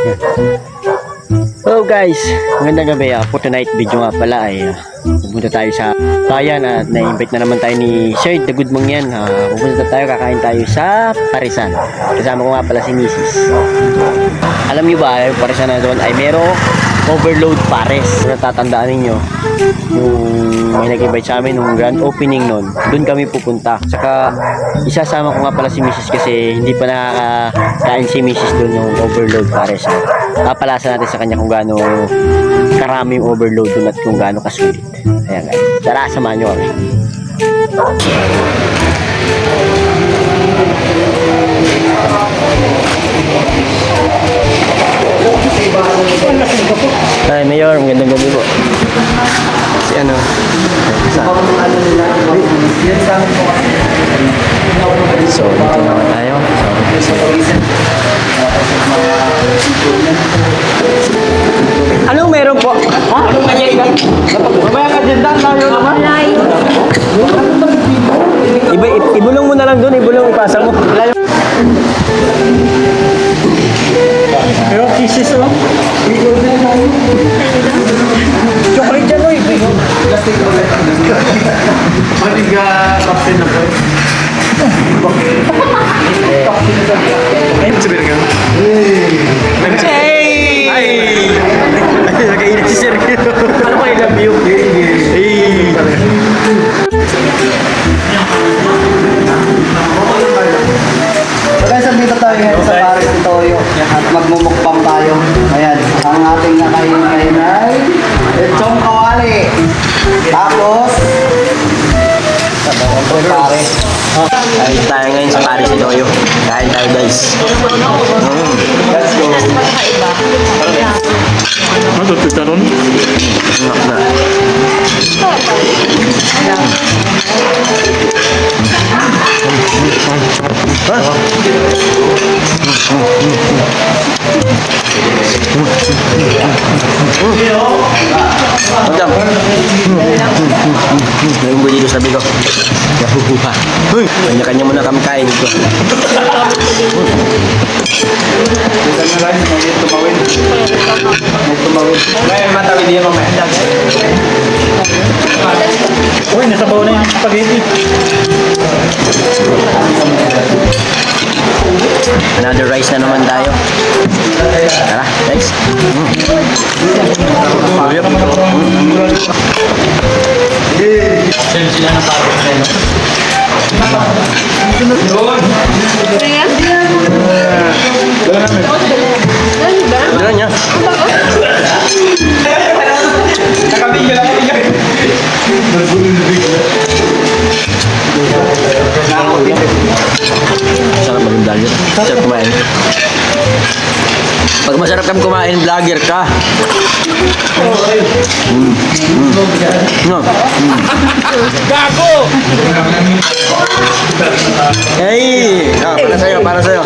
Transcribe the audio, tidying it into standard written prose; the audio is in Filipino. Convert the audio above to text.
Hello guys, magandang gabi. For tonight video nga pala ay pupunta tayo sa bayan at na-invite na naman tayo ni Sir The Good Mangyan. Pupunta tayo, kakain tayo sa Parisan. Kasama ko nga pala si Mrs. Alam niyo ba, yung Parisan na doon ay merong overload pares. Kung natatandaan ninyo, yung may nag-invite sa amin nung grand opening nun, doon kami pupunta. Saka isasama ko nga pala si Mrs. kasi hindi pa nakakain si Mrs. doon yung overload pares. Papalasa natin sa kanya kung gaano karami yung overload doon at kung gaano kasulit. Ayan guys, tara samahan nyo kami. Ay, Mayor, magandang gabi po. Si ano? So, dito naman tayo. Anong meron po? Ha? Anong kanyay ka? Mamaya ka dyan tayo naman. Ibulong mo na lang doon, ibulong ipasa mo. Pero kisses oh. Chocolate dyan oh. Plastic chocolate. Mati ka kapsin na po. Ay, sabihin ka. Hey! Ay! Nagkainig si Sergio. Ano ba I love you? Hey! Guys, dito tayo ngayon sa Paris ni Toyo at magmumukbang tayo. Ayan, ang ating nakain ngayon ay lechong kawali. Tapos, pare. Kain tayo ngayon sa Paris ni Toyo. Kain tayo guys. Let's go. Ano ito ron? Enak na. Macam yung dito sabi ko nahuhuha. Kanya-kanya muna kami kain ito. Bukan na lang, may tumawin. May tumawin. May matawid niya mamaya. Uy, nasabaw na yung spaghetti. Another rice na naman tayo. Tara, guys. Sila na parang sa'yo. Dala niya. Nakabigil lang ako. Sarap maging vlogger. Sarap kumain. Pag masarap kang kumain, vlogger ka. No. Gago! Hey! Para sa'yo, para sa'yo.